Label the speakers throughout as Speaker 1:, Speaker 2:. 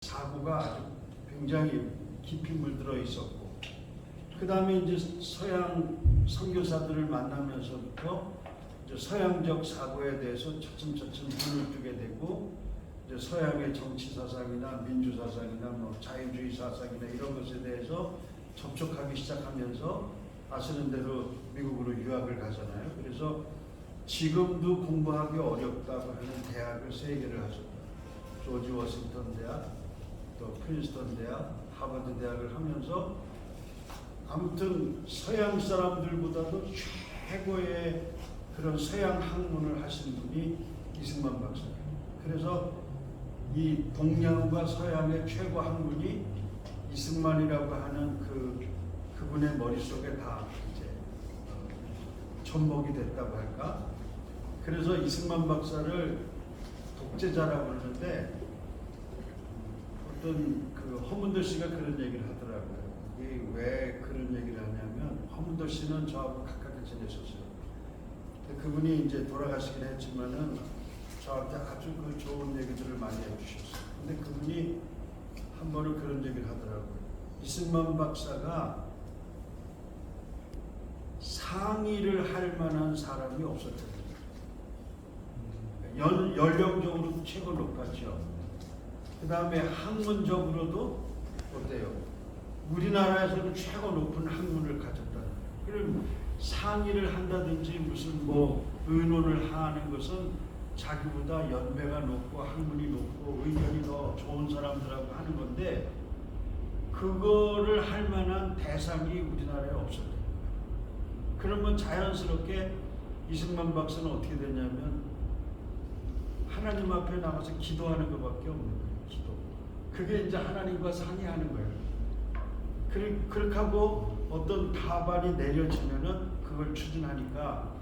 Speaker 1: 사고가 아주 굉장히 깊이 물들어 있었고, 그 다음에 이제 서양 선교사들을 만나면서부터 이제 서양적 사고에 대해서 차츰차츰 눈을 뜨게 되고, 이제 서양의 정치 사상이나 민주 사상이나 뭐 자유주의 사상이나 이런 것에 대해서 접촉하기 시작하면서 아시는 대로 미국으로 유학을 가잖아요. 그래서 지금도 공부하기 어렵다고 하는 대학을 3개를 하셨다. 조지 워싱턴 대학, 또 프린스턴 대학, 하버드 대학을 하면서 아무튼 서양 사람들보다도 최고의 그런 서양 학문을 하신 분이 이승만 박사예요. 그래서 이 동양과 서양의 최고 학문이 이승만이라고 하는 그분의 머릿속에 다 이제 접목이 됐다고 할까? 그래서 이승만 박사를 독재자라고 그러는데, 어떤 그 허문도 씨가 그런 얘기를 하더라고요. 이게 왜 그런 얘기를 하냐면, 허문도 씨는 저하고 가깝게 지내셨어요. 그분이 이제 돌아가시긴 했지만은 저한테 아주 그 좋은 얘기들을 많이 해주셨어요. 근데 그분이 한 번은 그런 얘기를 하더라고요. 이승만 박사가 상의를 할 만한 사람이 없었대요. 연령적으로도 최고 높았죠. 그 다음에 학문적으로도 어때요? 우리나라에서는 최고 높은 학문을 가졌다. 그럼 상의를 한다든지 무슨 뭐 의논을 하는 것은 자기보다 연배가 높고 학문이 높고 의견이 더 좋은 사람들하고 하는 건데, 그거를 할 만한 대상이 우리나라에 없었대요. 그러면 자연스럽게 이승만 박사는 어떻게 되냐면 하나님 앞에 나가서 기도하는 것밖에 없는 거예요. 기도. 그게 이제 하나님과 상의하는 거예요. 그렇게 하고 어떤 답안이 내려지면은 그걸 추진하니까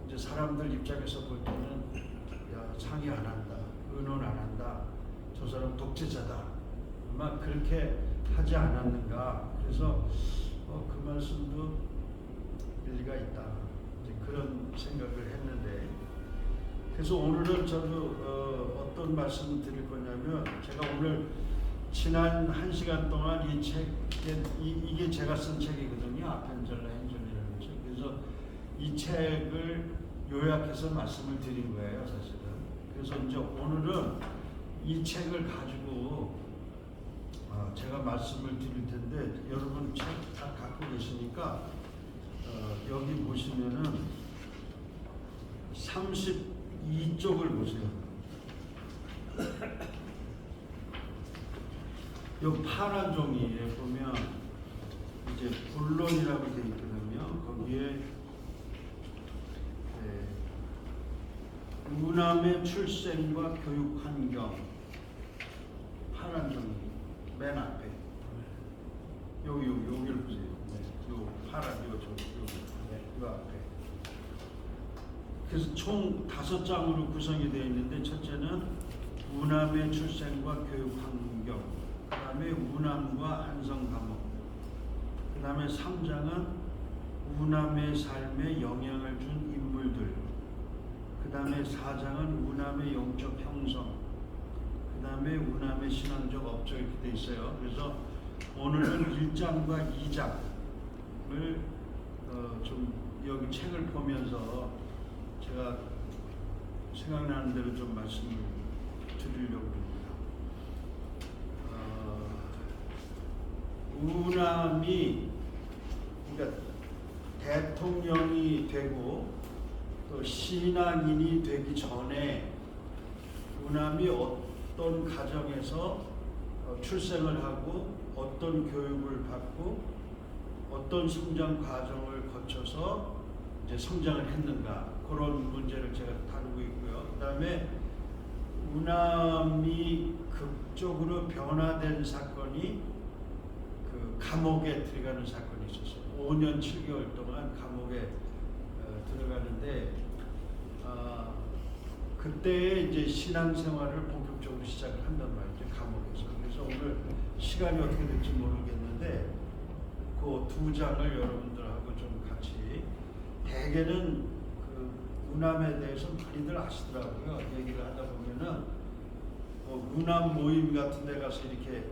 Speaker 1: 이제 사람들 입장에서 볼 때는 야, 상의 안 한다, 의논 안 한다, 저 사람 독재자다, 아마 그렇게 하지 않았는가. 그래서 그 말씀도 일리가 있다, 이제 그런 생각을 했는데, 그래서 오늘은 저도 어떤 말씀을 드릴 거냐면, 제가 오늘 지난 1시간 동안 이 책, 이게 제가 쓴 책이거든요. 아펜젤라 행전이라는 책. 그래서 이 책을 요약해서 말씀을 드린 거예요, 사실은. 그래서 이제 오늘은 이 책을 가지고 제가 말씀을 드릴 텐데, 여러분 책 다 갖고 계시니까 여기 보시면은 32쪽을 보세요. 요 파란 종이에 보면 이제 본론이라고 되어 있거든요. 거기에 우남의 출생과 교육 환경, 파란 종이 맨 앞에 여기를 보세요. 요 파란 요 앞에. 그래서 총 5장으로 구성이 되어 있는데, 첫째는 우남의 출생과 교육 환경, 그 다음에 우남과 한성 감옥, 그 다음에 3장은 우남의 삶에 영향을 준 인물들, 그 다음에 4장은 우남의 영적 형성, 그 다음에 우남의 신앙적 업적, 이렇게 돼 있어요. 그래서 오늘은 1장과 2장을 좀 여기 책을 보면서 제가 생각나는 대로 좀 말씀을 드리려고 합니다. 우남이, 그러니까 대통령이 되고 또 신앙인이 되기 전에 우남이 어떤 가정에서 출생을 하고 어떤 교육을 받고 어떤 성장 과정을 거쳐서 이제 성장을 했는가, 그런 문제를 제가 다루고 있고요. 그 다음에 우남이 극적으로 변화된 사건이 그 감옥에 들어가는 사건이 있었어요. 5년 7개월 동안 감옥에 들어가는데, 그때 이제 신앙생활을 본격적으로 시작을 한단 말이죠, 감옥에서. 그래서 오늘 시간이 어떻게 될지 모르겠는데 그 2장을 여러분들하고 좀 같이, 대개는 그 우남에 대해서 많이들 아시더라고요. 얘기를 하다 보면은 뭐 문화 모임 같은 데 가서 이렇게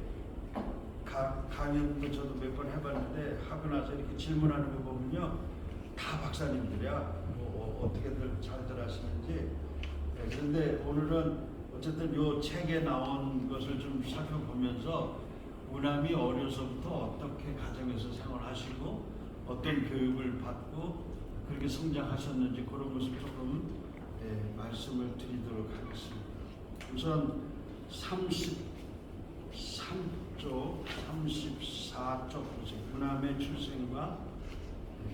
Speaker 1: 강연도 저도 몇 번 해봤는데 하고 나서 이렇게 질문하는 거 보면요 다 박사님들이야. 뭐 어떻게들 잘들 하시는지. 네, 그런데 오늘은 어쨌든 요 책에 나온 것을 좀 살펴보면서 우남이 어려서부터 어떻게 가정에서 생활하시고 어떤 교육을 받고 그렇게 성장하셨는지 그런 것을 조금 말씀을 드리도록 하겠습니다. 우선 33쪽, 34쪽 보세요. 우남의 출생과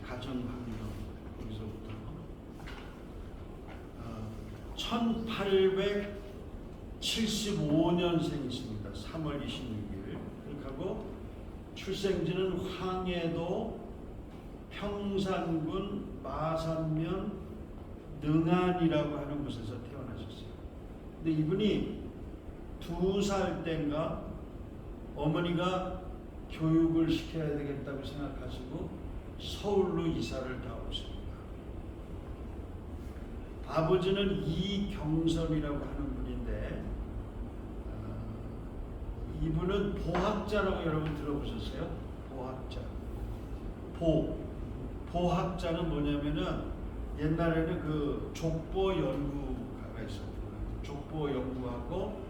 Speaker 1: 가정 환경 거기서부터 1875년생이십니다. 3월 26일. 그리고 출생지는 황해도 평산군 마산면 능안이라고 하는 곳에서 태어나셨어요. 근데 이분이 2살 때인가 어머니가 교육을 시켜야 되겠다고 생각하시고 서울로 이사를 다 오십니다. 아버지는 이경섭이라고 하는 분인데 이분은 보학자라고 여러분 들어보셨어요? 보학자. 보학자는 뭐냐면은 옛날에는 그 족보 연구가가 있었고요. 족보 연구하고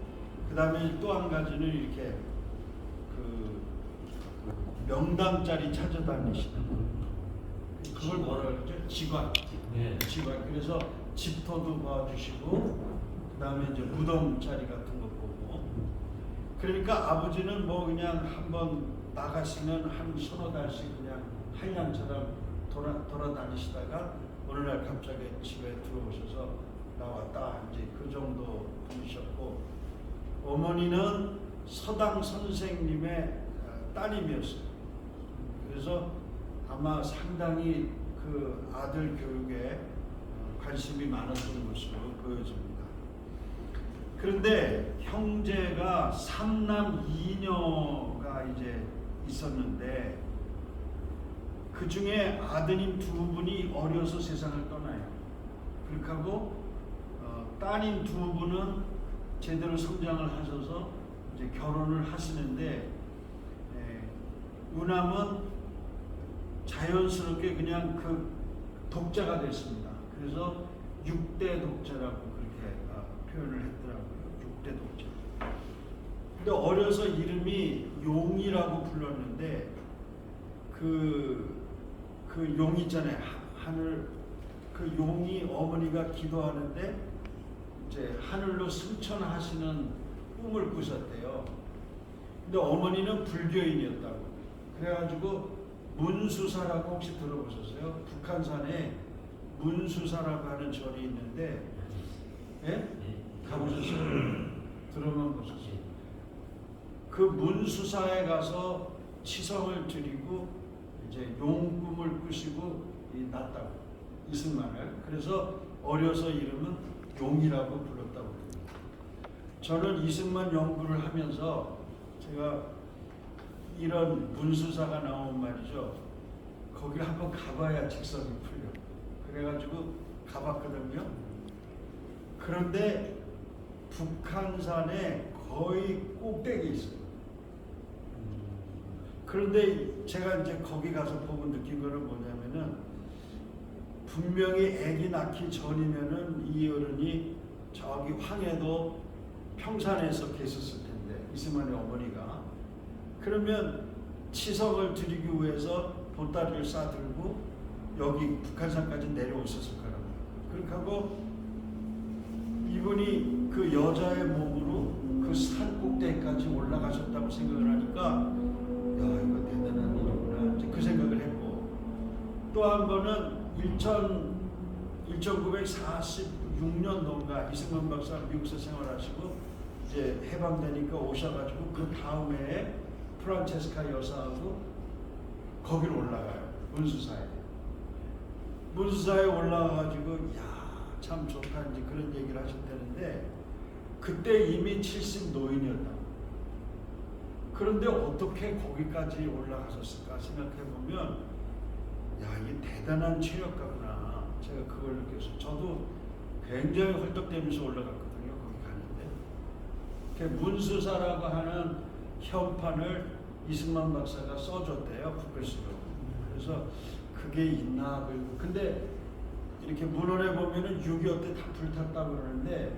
Speaker 1: 그 다음에 또 한 가지는 이렇게 그 명당짜리 찾아다니시는 그걸 뭐라 그러죠? 직관.
Speaker 2: 네.
Speaker 1: 직관. 그래서 집터도 봐주시고 그 다음에 이제 무덤자리 같은 거 보고. 그러니까 아버지는 뭐 그냥 한번 나가시면 한 서너 달씩 그냥 한량처럼 돌아다니시다가 어느 날 갑자기 집에 들어오셔서 나왔다 이제 그 정도 분이셨고, 어머니는 서당 선생님의 따님이었어요. 그래서 아마 상당히 그 아들 교육에 관심이 많았던 것으로 보여집니다. 그런데 형제가 3남 2녀가 이제 있었는데 그 중에 아드님 2분이 어려서 세상을 떠나요. 그렇게 하고 따님 2분은 제대로 성장을 하셔서 이제 결혼을 하시는데 우남은 자연스럽게 그냥 그 독자가 됐습니다. 그래서 6대 독자라고 그렇게 표현을 했더라고요. 6대 독자. 근데 어려서 이름이 용이라고 불렀는데 그 용 있잖아요. 하늘 그 용이 어머니가 기도하는데 이제 하늘로 승천하시는 꿈을 꾸셨대요. 근데 어머니는 불교인이었다고. 그래가지고 문수사라고 혹시 들어보셨어요? 북한산에 문수사라고 하는 절이 있는데, 예? 가보셨어요? 들어만 보셨어요? 그 문수사에 가서 치성을 드리고 이제 용 꿈을 꾸시고 났다고, 이승만을. 그래서 어려서 이름은 용이라고 불렀다고 합니다. 저는 이승만 연구를 하면서 제가 이런 문수사가 나온 말이죠. 거기 한번 가봐야 직성이 풀려. 그래가지고 가봤거든요. 그런데 북한산에 거의 꼭대기에 있어요. 그런데 제가 이제 거기 가서 보고 느낀 거는 뭐냐면은 분명히 아기 낳기 전이면은 이 어른이 저기 황해도 평산에서 계셨을 텐데, 이승만의 어머니가. 그러면 치성을 드리기 위해서 보따리를 싸들고 여기 북한산까지 내려오셨을 거라고. 그렇게 하고 이분이 그 여자의 몸으로 그 산 꼭대기까지 올라가셨다고 생각을 하니까 야, 이거 대단한 일이구나 이제 그 생각을 했고, 또 한 번은 1946년도인가 이승만 박사 미국에서 생활하시고 이제 해방되니까 오셔가지고 그 다음 해에 프란체스카 여사하고 거기로 올라가요. 문수사에 올라가가지고 야, 참 좋다 이제 그런 얘기를 하셨다는데 그때 이미 70 노인이었다고. 그런데 어떻게 거기까지 올라가셨을까 생각해보면 야, 이게 대단한 체력가구나. 제가 그걸 느꼈어요. 저도 굉장히 헐떡대면서 올라갔거든요. 거기 가는데 문수사라고 하는 현판을 이승만 박사가 써줬대요, 국글씨로. 그래서 그게 있나. 근데 이렇게 문헌에 보면은 6.25 때 다 불탔다고 그러는데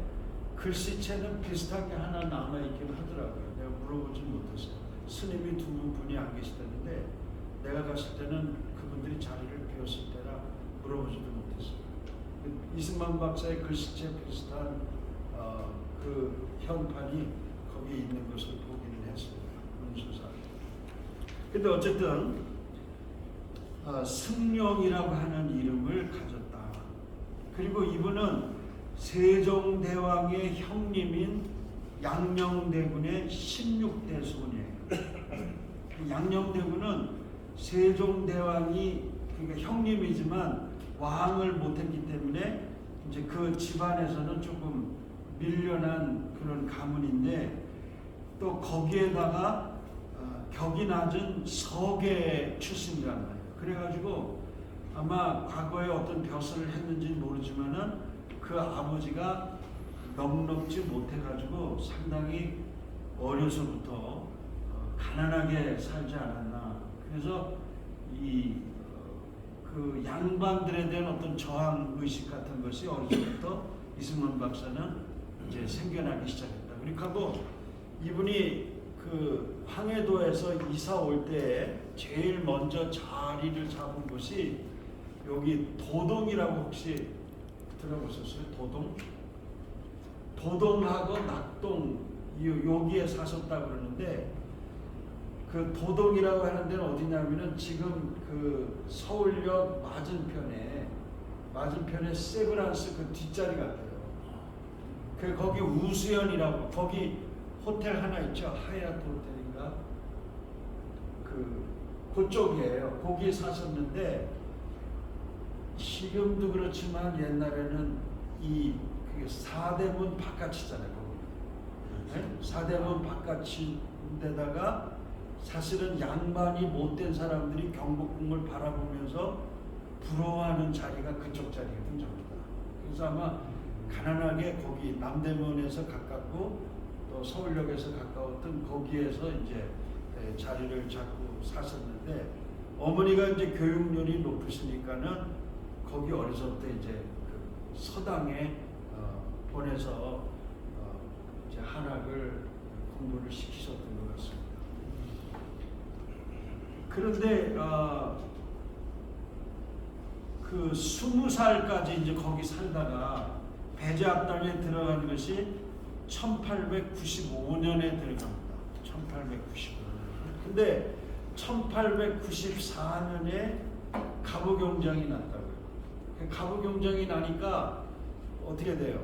Speaker 1: 글씨체는 비슷하게 하나 남아있긴 하더라고요. 내가 물어보지 못했어요. 스님이 두 분이 안 계시다는데 내가 갔을 때는 그분들이 자리를 비웠을 때라 물어보지도 못했어요. 이승만 박사의 글씨체 비슷한 그 현판이 거기에 있는 것을 보기는 했습니다. 문수사. 근데 어쨌든 승룡이라고 하는 이름을 가졌다. 그리고 이분은 세종대왕의 형님인 양녕대군의 16대 손이에요. 양녕대군은 세종대왕이 그러니까 형님이지만 왕을 못했기 때문에 이제 그 집안에서는 조금 밀려난 그런 가문인데 또 거기에다가 격이 낮은 서계 출신이란 말이에요. 그래가지고 아마 과거에 어떤 벼슬을 했는지 모르지만은 그 아버지가 넉넉지 못해가지고 상당히 어려서부터 가난하게 살지 않았나. 그래서 그 양반들에 대한 어떤 저항 의식 같은 것이 어려서부터 이승만 박사는 이제 생겨나기 시작했다. 그리고 이분이 그 황해도에서 이사 올 때 제일 먼저 자리를 잡은 곳이 여기 도동이라고 혹시 들어보셨어요? 도동하고 낙동 여기에 사셨다고 그러는데 그 도동이라고 하는 데는 어디냐면은 지금 그 서울역 맞은편에 세브란스 그 뒷자리 같아요. 그 거기 우수연이라고 거기 호텔 하나 있죠. 하얏트 호텔인가? 그쪽이에요. 거기에 사셨는데 지금도 그렇지만 옛날에는 그게 사대문 바깥이잖아요. 거기. 네? 사대문 바깥인데다가 사실은 양반이 못된 사람들이 경복궁을 바라보면서 부러워하는 자리가 그쪽 자리거든요. 전부 다. 그래서 아마 가난하게 거기 남대문에서 가깝고 또 서울역에서 가까웠던 거기에서 이제 자리를 잡고 사셨는데 어머니가 이제 교육열이 높으시니까는 거기 어려서부터 이제 그 서당에 보내서 이제 한학을 공부를 시키셨던 것 같습니다. 그런데 그 20살까지 이제 거기 살다가 배제학당에 들어간 것이 1895년에 들어갑니다. 1895년. 근데 1894년에 갑오경장이 났다고요. 갑오경장이 나니까 어떻게 돼요?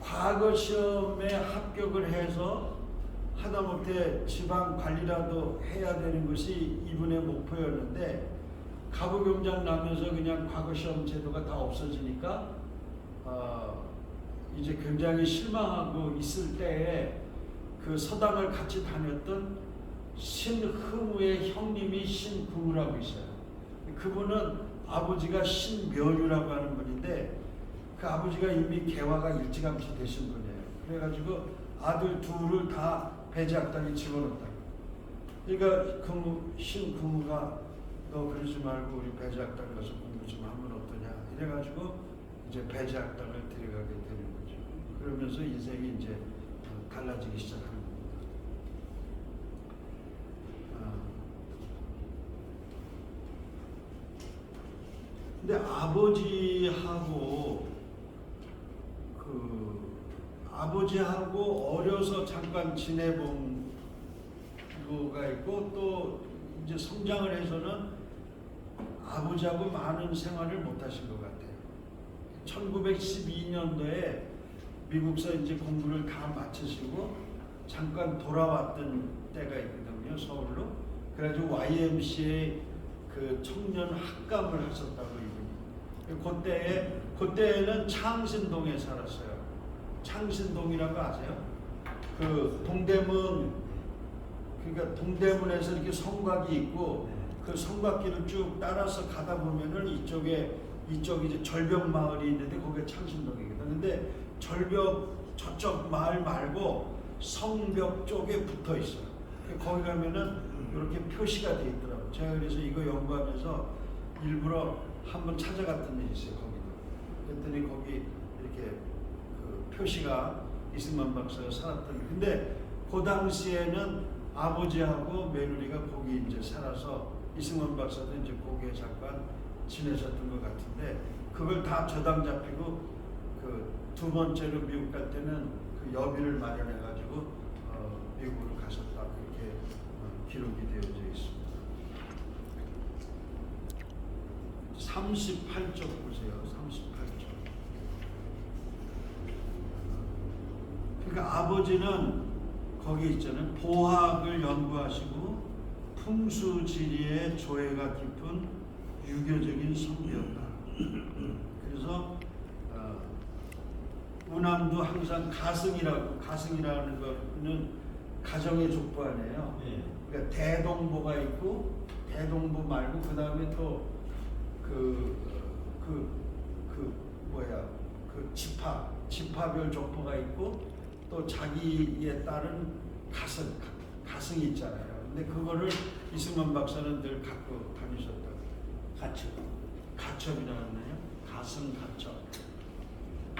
Speaker 1: 과거 시험에 합격을 해서 하다못해 지방 관리라도 해야 되는 것이 이분의 목표였는데 갑오경장 나면서 그냥 과거 시험 제도가 다 없어지니까 이제 굉장히 실망하고 있을 때에 그 서당을 같이 다녔던 신흥우의 형님이 신궁우라고 있어요. 그분은 아버지가 신묘류라고 하는 분인데 그 아버지가 이미 개화가 일찌감치 되신 분이에요. 그래가지고 아들 둘을 다 배제학당에 집어넣었다. 그러니까 신궁우가 너 그러지 말고 우리 배제학당 가서 공부 좀 하면 어떠냐 이래가지고 이제 배제학당을 데려가게 되는 거죠. 그러면서 인생이 이제 달라지기 시작하는 겁니다. 근데 아버지하고 어려서 잠깐 지내본 거가 있고 또 이제 성장을 해서는 아버지하고 많은 생활을 못 하신 것 같아요. 1912년도에 미국서 이제 공부를 다 마치시고 잠깐 돌아왔던 때가 있거든요, 서울로. 그래가지고 YMCA 그 청년 학감을 하셨다고 이분이. 그때는 창신동에 살았어요. 창신동이라고 아세요? 그 그러니까 동대문에서 이렇게 성곽이 있고 그 성곽길을 쭉 따라서 가다 보면은 이쪽에 이제 절벽 마을이 있는데 거기가 창신동이거든. 근데 절벽 저쪽 마을 말고 성벽 쪽에 붙어 있어요. 거기 가면은 이렇게 표시가 돼 있더라고요. 제가 그래서 이거 연구하면서 일부러 한번 찾아갔던 일이 있어요. 거기도. 그랬더니 거기 이렇게 그 표시가 이승만 박사가 살았던. 근데 그 당시에는 아버지하고 며느리가 거기 이제 살아서 이승만 박사도 이제 거기에 잠깐 지내셨던 것 같은데, 그걸 다 저당 잡히고 그 두 번째로 미국 갈 때는 그 여비를 마련해 가지고 미국으로 가셨다, 그렇게 기록이 되어져 있습니다. 38쪽 보세요. 38쪽. 그러니까 아버지는 거기 있잖아요. 보학을 연구하시고 풍수지리에 조예가 깊은 유교적인 성비였다. 그래서 우남도 항상 가승이라는 거는 가정의 족보 아니에요. 그러니까 대동보가 있고, 대동보 말고 그 다음에 또 지파별 족보가 있고, 또 자기에 따른 가승이 있잖아요. 근데 그거를 이승만 박사는 늘 갖고 다니셨다고. 가첩이라네요. 가승 가첩.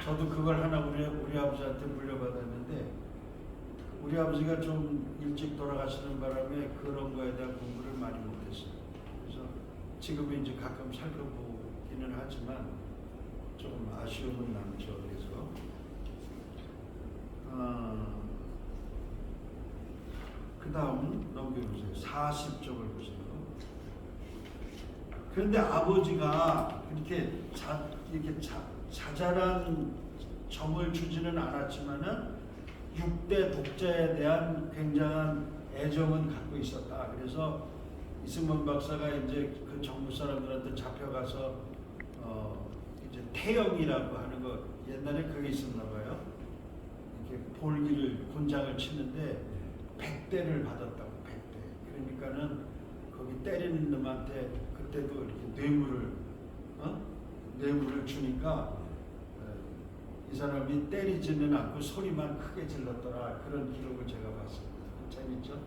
Speaker 1: 저도 그걸 하나 우리 아버지한테 물려받았는데, 우리 아버지가 좀 일찍 돌아가시는 바람에 그런 거에 대한 공부를 많이 못했어요. 그래서 지금은 이제 가끔 살펴보기는 하지만 조금 아쉬움은 남죠. 그래서 그 다음 넘겨보세요. 40쪽을 보세요. 그런데 아버지가 이렇게 자잘한 정을 주지는 않았지만은 6대 독자에 대한 굉장한 애정은 갖고 있었다. 그래서 이승만 박사가 이제 그 정부 사람들한테 잡혀가서 이제 태영이라고 하는 거, 옛날에 그게 있었나 봐요. 이렇게 곤장을 치는데 100대를 받았다고. 100대. 그러니까는 거기 때리는 놈한테 그때도 이렇게 뇌물을 주니까 이 사람이 때리지는 않고 소리만 크게 질렀더라. 그런 기록을 제가 봤습니다. 재밌죠?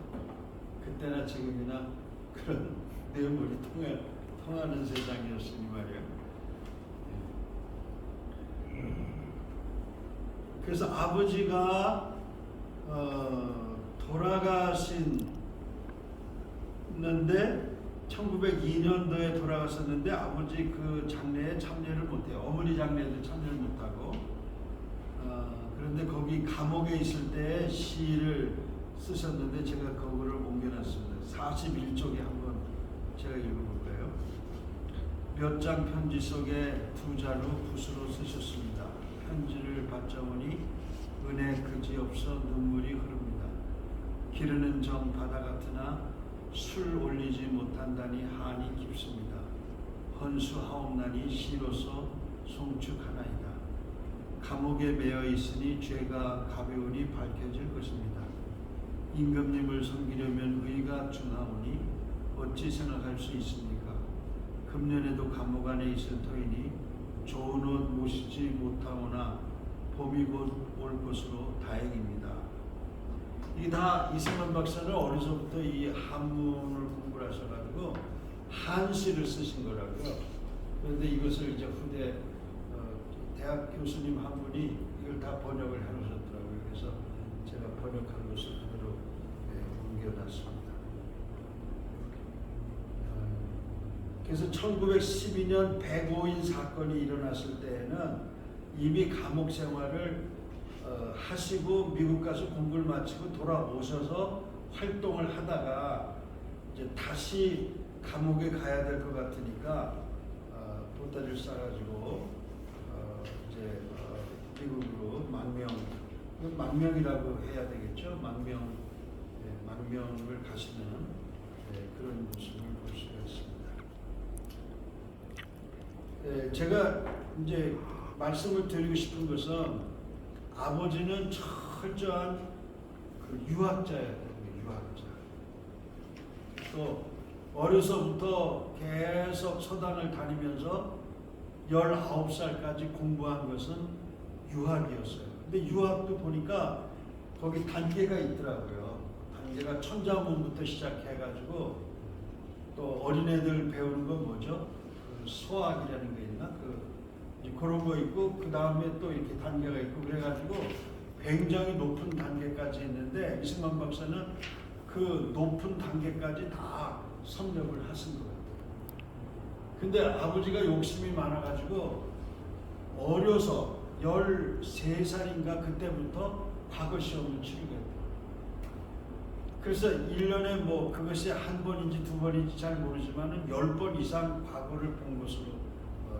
Speaker 1: 그때나 지금이나 그런 뇌물이 통하는 세상이었으니 말이에요. 그래서 아버지가 돌아가시는데 1902년도에 돌아갔었는데 아버지 그 장례에 참여를 못해요. 어머니 장례에도 참여를 못하고, 그런데 거기 감옥에 있을 때 시를 쓰셨는데 제가 그거를 옮겨놨습니다. 41쪽에 한번 제가 읽어볼까요? 몇 장 편지 속에 두 자루 붓으로 쓰셨습니다. 편지를 받자 보니 은혜 그지없어 눈물이 흐릅니다. 기르는 정 바다 같으나 술 올리지 못한다니 한이 깊습니다. 헌수하옵나니 시로서 송축하나이다. 감옥에 매여 있으니 죄가 가벼우니 밝혀질 것입니다. 임금님을 섬기려면 의가 중하오니 어찌 생각할 수 있습니까? 금년에도 감옥 안에 있을 터이니 좋은 옷 모시지 못하오나 봄이 곧 올 것으로 다행입니다. 이게 다 이승만 박사는 어려서부터 이 한문을 공부를 하셔가지고 한시를 쓰신 거라고요. 그런데 이것을 이제 후대 대학 교수님 한 분이 이걸 다 번역을 해놓으셨더라고요. 그래서 제가 번역한 것을 그대로 옮겨놨습니다. 그래서 1912년 105인 사건이 일어났을 때에는 이미 감옥 생활을 하시고 미국 가서 공부를 마치고 돌아오셔서 활동을 하다가 이제 다시 감옥에 가야 될 것 같으니까 보따리를 싸가지고 이제 미국으로 망명이라고 해야 되겠죠. 망명을 가시는 그런 모습을 볼 수가 있습니다. 제가 이제 말씀을 드리고 싶은 것은 아버지는 철저한 그 유학자였거든요. 유학자. 또 어려서부터 계속 서당을 다니면서 19살까지 공부한 것은 유학이었어요. 근데 유학도 보니까 거기 단계가 있더라고요. 단계가 천자문부터 시작해가지고 또 어린애들 배우는 건 뭐죠? 그 소학이라는 게 있나? 이제 그런 거 있고 그 다음에 또 이렇게 단계가 있고 그래가지고 굉장히 높은 단계까지 있는데 이승만 박사는 그 높은 단계까지 다 섭렵을 하신 것 같아요. 근데 아버지가 욕심이 많아가지고 어려서 13살인가 그때부터 과거 시험을 치르게 했대요. 그래서 1년에 뭐 그것이 한 번인지 두 번인지 잘 모르지만은 10번 이상 과거를 본 것으로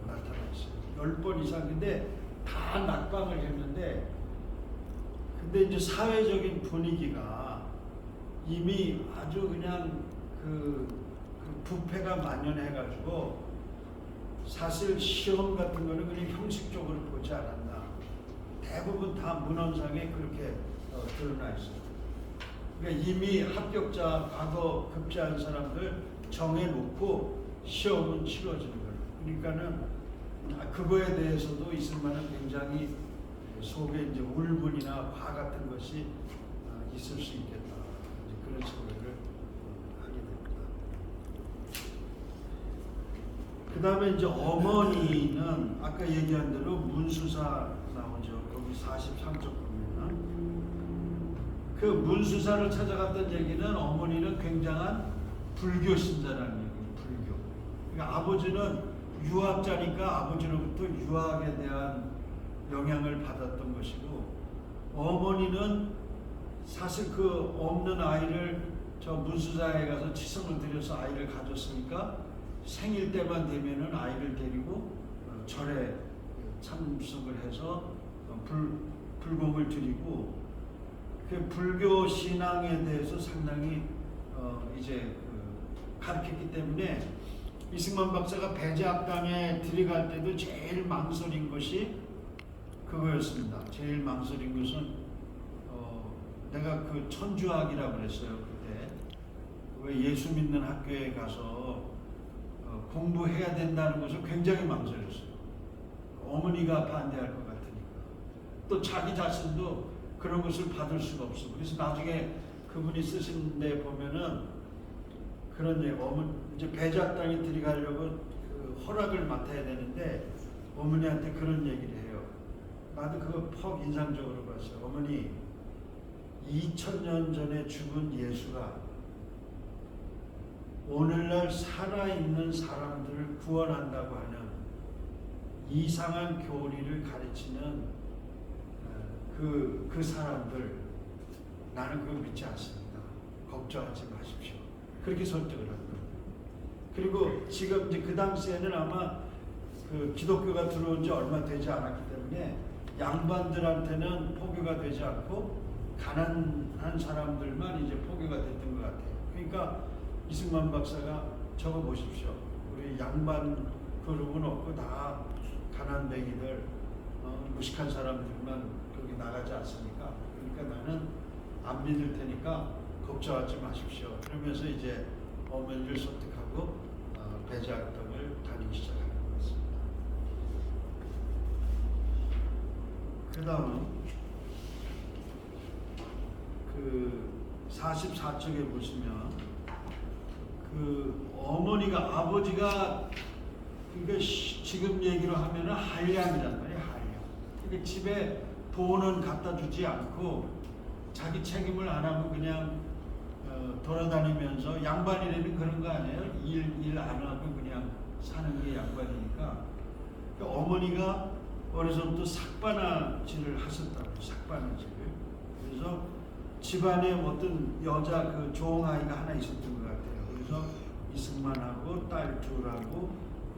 Speaker 1: 나타나 있어요. 10번 이상. 근데 다 낙방을 했는데 근데 이제 사회적인 분위기가 이미 아주 그냥 그 부패가 만연해가지고 사실 시험 같은 거는 그냥 형식적으로 보지 않았나. 대부분 다 문헌상에 그렇게 드러나 있어요. 그러니까 이미 합격자 과거 급제한 사람들 정해놓고 시험은 치러지는 거예요. 그러니까는 그거에 대해서도 이승만은 굉장히 속에 이제 울분이나 화 같은 것이 있을 수 있겠다. 이제 그런 소리를 하게 됩니다. 그 다음에 이제 어머니는 아까 얘기한 대로 문수사 나오죠. 거기 43쪽 보면은 그 문수사를 찾아갔던 얘기는 어머니는 굉장한 불교 신자라는 얘기예요. 불교. 그러니까 아버지는 유학자니까 아버지로부터 유학에 대한 영향을 받았던 것이고 어머니는 사실 그 없는 아이를 저 문수사에 가서 치성을 들여서 아이를 가졌으니까 생일 때만 되면은 아이를 데리고 절에 참석을 해서 불공을 드리고 그 불교 신앙에 대해서 상당히 이제 가르쳤기 때문에 이승만 박사가 배제학당에 들어갈 때도 제일 망설인 것이 그거였습니다. 제일 망설인 것은 내가 그 천주학이라고 그랬어요. 그때 왜 예수 믿는 학교에 가서 공부해야 된다는 것을 굉장히 망설였어요. 어머니가 반대할 것 같으니까. 또 자기 자신도 그런 것을 받을 수가 없어. 그래서 나중에 그분이 쓰신 데 보면은 그런 얘기, 이제 배작당에 들어가려고 그 허락을 맡아야 되는데 어머니한테 그런 얘기를 해요. 나도 그거 퍽 인상적으로 봤어요. 어머니, 2000년 전에 죽은 예수가 오늘날 살아있는 사람들을 구원한다고 하는 이상한 교리를 가르치는 그 사람들 나는 그거 믿지 않습니다. 걱정하지 마십시오. 그렇게 설득을 합니다. 그리고 지금 이제 그 당시에는 아마 그 기독교가 들어온 지 얼마 되지 않았기 때문에 양반들한테는 포교가 되지 않고 가난한 사람들만 이제 포교가 됐던 것 같아요. 그러니까 이승만 박사가 적어 보십시오. 우리 양반 그룹은 없고 다 가난뱅이들 무식한 사람들만 거기 나가지 않습니까? 그러니까 나는 안 믿을 테니까 걱정하지 마십시오. 그러면서 이제 어머니를 설득하고 배제학당을 다니기 시작하는 것 같습니다. 그 다음 그 44쪽에 보시면 그 어머니가 아버지가 그러니까 지금 얘기로 하면은 한량이란 말이에요. 한량. 그러니까 집에 돈은 갖다 주지 않고 자기 책임을 안 하고 그냥 돌아다니면서 양반이라는 그런 거 아니에요? 일 안 하고 그냥 사는 게 양반이니까. 그러니까 어머니가 어려서부터 삭바나질을 하셨다고. 삭바나질을. 그래서 집안에 어떤 여자 그 종아이가 하나 있었던 것 같아요. 그래서 이승만하고 딸 둘하고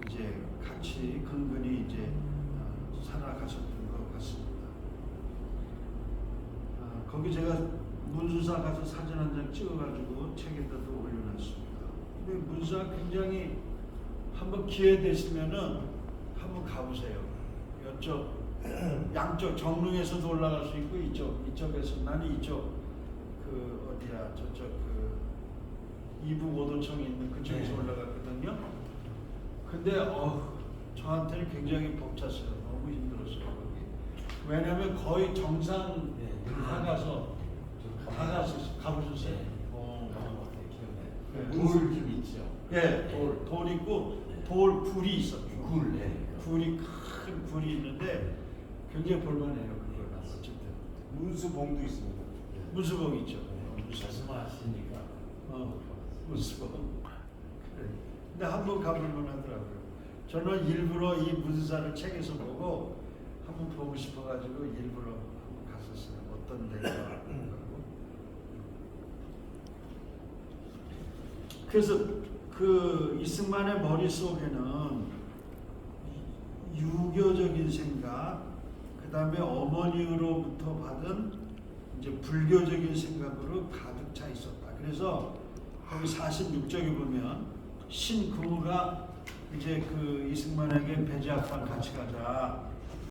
Speaker 1: 이제 같이 근근히 이제 살아가셨던 것 같습니다. 거기 제가 문수사 가서 사진 한 장 찍어가지고 책에다도 올려놨습니다. 근데 문수사 굉장히 한번 기회 되시면은 한번 가보세요. 이쪽 양쪽 정릉에서도 올라갈 수 있고 이쪽에서 나는 이쪽 그 어디야 저쪽 그 이북 오도청에 있는 그쪽에서 올라갔거든요. 근데 저한테는 굉장히 벅찼어요. 너무 힘들었어요. 거기. 왜냐하면 거의 정상
Speaker 2: 네,
Speaker 1: 다 가서 가보셨어요? 네.
Speaker 2: 돌좀 있죠.
Speaker 1: 예, 돌 있고 돌 굴이 있어.
Speaker 2: 굴, 네.
Speaker 1: 굴이 큰 굴이 있는데 굉장히 볼만해요. 그걸 어쨌든
Speaker 3: 문수봉도 있습니다.
Speaker 1: 문수봉 있죠.
Speaker 2: 말씀하시니까
Speaker 1: 문수봉. 그래. 근데 한번 가볼만 하더라고요. 저는 일부러 이 문사를 책에서 보고 한번 보고 싶어가지고 일부러 한번 갔었어요. 어떤 데가 하고. 그래서 그 이승만의 머릿속에는 유교적인 생각, 그 다음에 어머니로부터 받은 이제 불교적인 생각으로 가득 차 있었다. 그래서 거기 46쪽에 보면 신금우가 이제 그 이승만에게 배제학방 같이 가자.